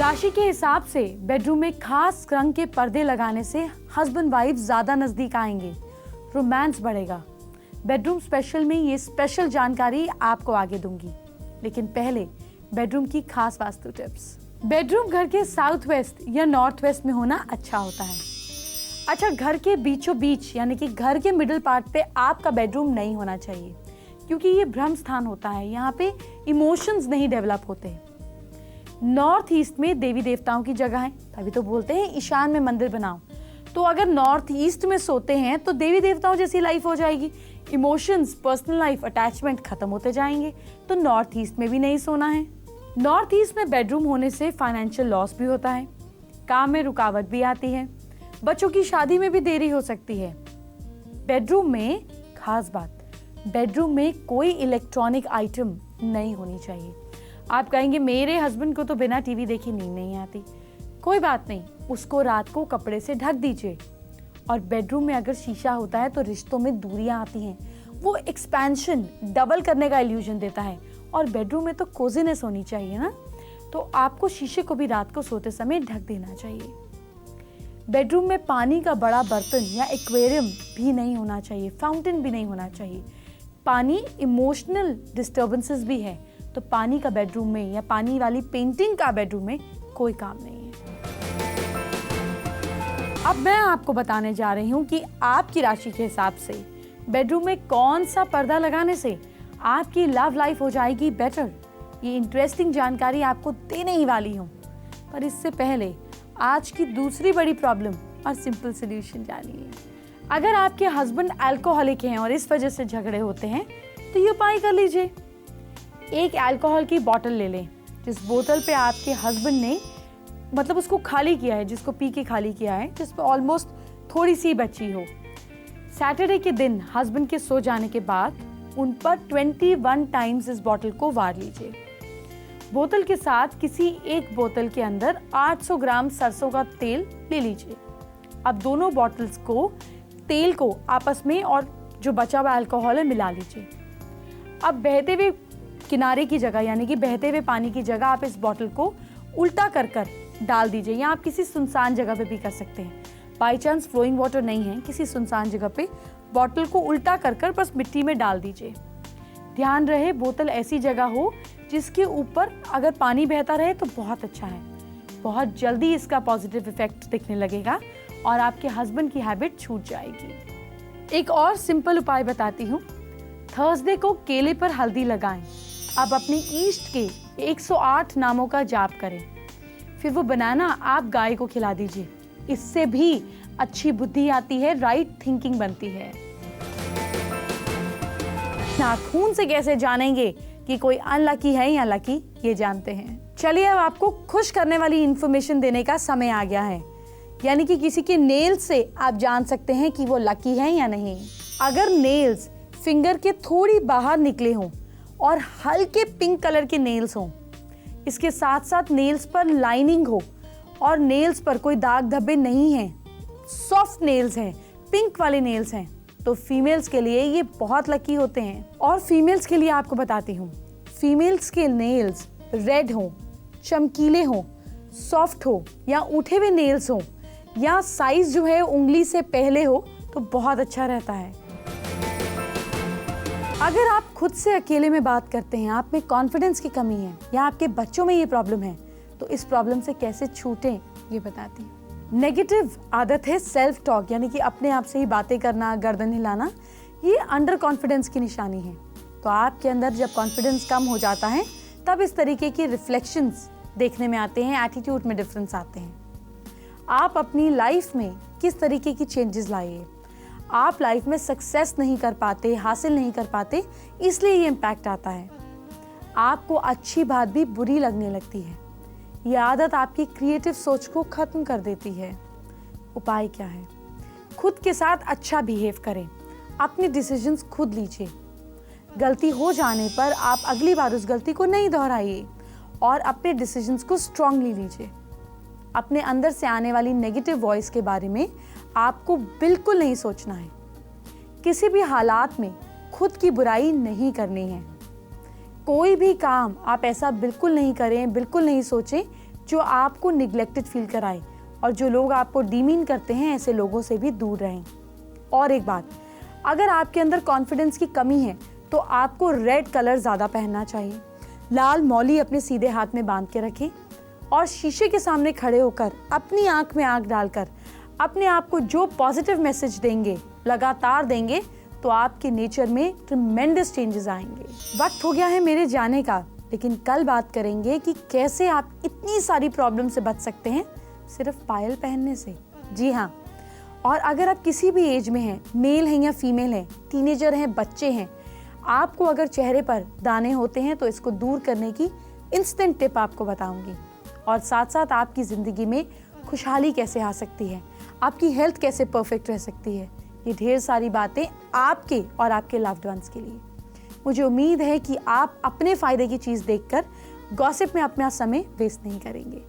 राशि के हिसाब से बेडरूम में खास रंग के पर्दे लगाने से हस्बैंड वाइफ ज्यादा नजदीक आएंगे, रोमांस बढ़ेगा। बेडरूम स्पेशल में ये स्पेशल जानकारी आपको आगे दूंगी, लेकिन पहले बेडरूम की खास वास्तु टिप्स। बेडरूम घर के साउथ वेस्ट या नॉर्थ वेस्ट में होना अच्छा होता है। अच्छा, घर के बीचों बीच यानी कि घर के मिडिल पार्ट पे आपका बेडरूम नहीं होना चाहिए, क्योंकि ये ब्रह्म स्थान होता है, यहाँ पे इमोशंस नहीं डेवलप होते। नॉर्थ ईस्ट में देवी देवताओं की जगह है, तभी तो बोलते हैं ईशान में मंदिर बनाओ। तो अगर नॉर्थ ईस्ट में सोते हैं तो देवी देवताओं जैसी लाइफ हो जाएगी, इमोशंस, पर्सनल लाइफ, अटैचमेंट खत्म होते जाएंगे। तो नॉर्थ ईस्ट में भी नहीं सोना है। नॉर्थ ईस्ट में बेडरूम होने से फाइनेंशियल लॉस भी होता है, काम में रुकावट भी आती है, बच्चों की शादी में भी देरी हो सकती है। बेडरूम में खास बात, बेडरूम में कोई इलेक्ट्रॉनिक आइटम नहीं होनी चाहिए। आप कहेंगे मेरे हस्बैंड को तो बिना टीवी देखे नींद नहीं आती। कोई बात नहीं, उसको रात को कपड़े से ढक दीजिए। और बेडरूम में अगर शीशा होता है तो रिश्तों में दूरियां आती हैं, वो एक्सपेंशन, डबल करने का इल्यूजन देता है। और बेडरूम में तो कोजीनेस होनी चाहिए ना, तो आपको शीशे को भी रात को सोते समय ढक देना चाहिए। बेडरूम में पानी का बड़ा बर्तन या एक्वेरियम भी नहीं होना चाहिए, फाउंटेन भी नहीं होना चाहिए। पानी इमोशनल डिस्टर्बेंसेस भी है, तो पानी का बेडरूम में या पानी वाली पेंटिंग का बेडरूम में कोई काम नहीं है। अब मैं आपको बताने जा रही हूँ कि आपकी राशि के हिसाब से बेडरूम में कौन सा पर्दा लगाने से आपकी लव लाइफ हो जाएगी बेटर। ये इंटरेस्टिंग जानकारी आपको देने ही वाली हूँ, पर इससे पहले आज की दूसरी बड़ी प्रॉब्लम और सिंपल सोल्यूशन जानिए। अगर आपके हस्बैंड अल्कोहलिक हैं और इस वजह से झगड़े होते हैं तो ये उपाय कर लीजिए। एक अल्कोहल की बोतल ले लें, जिस बोतल पे आपके हस्बैंड ने मतलब उसको खाली किया है, जिसको पी के खाली किया है, जिसमें ऑलमोस्ट थोड़ी सी बची हो। सैटरडे के दिन हस्बैंड के सो जाने के बाद उन पर 21 टाइम्स इस बोतल को वार लीजिए। बोतल के साथ किसी एक बोतल के अंदर 800 ग्राम सरसों का तेल ले लीजिए। अब दोनों बोतल्स को, तेल को आपस में और जो बचा हुआ अल्कोहल है मिला लीजिए। अब बहते हुए किनारे की जगह यानी कि बहते हुए पानी की जगह आप इस बोतल को उल्टा कर कर डाल दीजिए, या आप किसी सुनसान जगह पे भी कर सकते हैं। बाई चांस फ्लोइंग वाटर नहीं है, किसी सुनसान जगह पे बोतल को उल्टा कर कर बस मिट्टी में डाल दीजिए। ध्यान रहे बोतल ऐसी जगह हो जिसके ऊपर अगर पानी बहता रहे तो बहुत अच्छा है। बहुत जल्दी इसका पॉजिटिव इफेक्ट दिखने लगेगा और आपके हस्बैंड की हैबिट छूट जाएगी। एक और सिंपल उपाय बताती हूँ। थर्सडे को केले पर हल्दी लगाएं। अब अपने ईष्ट के 108 नामों का जाप करें, फिर वो बनाना आप गाय को खिला दीजिए। इससे भी अच्छी बुद्धि आती है, राइट थिंकिंग बनती है। नाखून से कैसे जानेंगे कि कोई अनलकी है या लकी, ये जानते हैं। चलिए अब आपको खुश करने वाली इंफॉर्मेशन देने का समय आ गया है, यानी कि किसी के नेल्स से आप जान सकते हैं कि वो लकी है या नहीं। अगर नेल्स फिंगर के थोड़ी बाहर निकले हों और हल्के पिंक कलर के नेल्स हों, इसके साथ साथ नेल्स पर लाइनिंग हो और नेल्स पर कोई दाग धब्बे नहीं हैं, सॉफ्ट नेल्स हैं, पिंक वाले नेल्स हैं, तो फीमेल्स के लिए ये बहुत लकी होते हैं। और फीमेल्स के लिए आपको बताती हूँ, फीमेल्स के नेल्स रेड हो, चमकीले हो, सॉफ्ट हो, या उठे हुए नेल्स हो, या साइज जो है उंगली से पहले हो, तो बहुत अच्छा रहता है। अगर आप खुद से अकेले में बात करते हैं, आप में कॉन्फिडेंस की कमी है, या आपके बच्चों में ये प्रॉब्लम है, तो इस प्रॉब्लम से कैसे छूटें ये बताती हूँ। नेगेटिव आदत है सेल्फ टॉक, यानी कि अपने आप से ही बातें करना, गर्दन हिलाना, ये अंडर कॉन्फिडेंस की निशानी है। तो आपके अंदर जब कॉन्फिडेंस कम हो जाता है तब इस तरीके के रिफ्लेक्शंस देखने में आते हैं, एटीट्यूड में डिफरेंस आते हैं। आप अपनी लाइफ में किस तरीके की चेंजेस लाइए। आप लाइफ में सक्सेस नहीं कर पाते, हासिल नहीं कर पाते, इसलिए ये इम्पैक्ट आता है। आपको अच्छी बात भी बुरी लगने लगती है। ये आदत आपकी क्रिएटिव सोच को खत्म कर देती है। उपाय क्या है? खुद के साथ अच्छा बिहेव करें, अपने डिसीजंस खुद लीजिए। गलती हो जाने पर आप अगली बार उस गलती को नहीं दोहराइए और अपने डिसीजंस को स्ट्रांगली लीजिए। अपने अंदर से आने वाली नेगेटिव वॉइस के बारे में आपको बिल्कुल नहीं सोचना है। किसी भी हालात में खुद की बुराई नहीं करनी है। कोई भी काम आप ऐसा बिल्कुल नहीं करें, बिल्कुल नहीं सोचें जो आपको निग्लेक्टेड फील कराए, और जो लोग आपको डीमीन करते हैं ऐसे लोगों से भी दूर रहें। और एक बात, अगर आपके अंदर कॉन्फिडेंस की कमी है तो आपको रेड कलर ज़्यादा पहनना चाहिए। लाल मौली अपने सीधे हाथ में बांध के रखें और शीशे के सामने खड़े होकर अपनी आंख में आंख डालकर अपने आप को जो पॉजिटिव मैसेज देंगे, लगातार देंगे, तो आपके नेचर में ट्रिमेंडस चेंजेस आएंगे। वक्त हो गया है मेरे जाने का, लेकिन कल बात करेंगे कि कैसे आप इतनी सारी प्रॉब्लम से बच सकते हैं सिर्फ पायल पहनने से। जी हाँ, और अगर आप किसी भी एज में हैं, मेल हैं या फीमेल हैं, टीनेजर हैं, बच्चे हैं, आपको अगर चेहरे पर दाने होते हैं तो इसको दूर करने की इंस्टेंट टिप आपको बताऊंगी, और साथ साथ आपकी ज़िंदगी में खुशहाली कैसे आ सकती है, आपकी हेल्थ कैसे परफेक्ट रह सकती है। ये ढेर सारी बातें आपके और आपके लव्ड वंस के लिए। मुझे उम्मीद है कि आप अपने फ़ायदे की चीज़ देखकर गॉसिप में अपना समय वेस्ट नहीं करेंगे।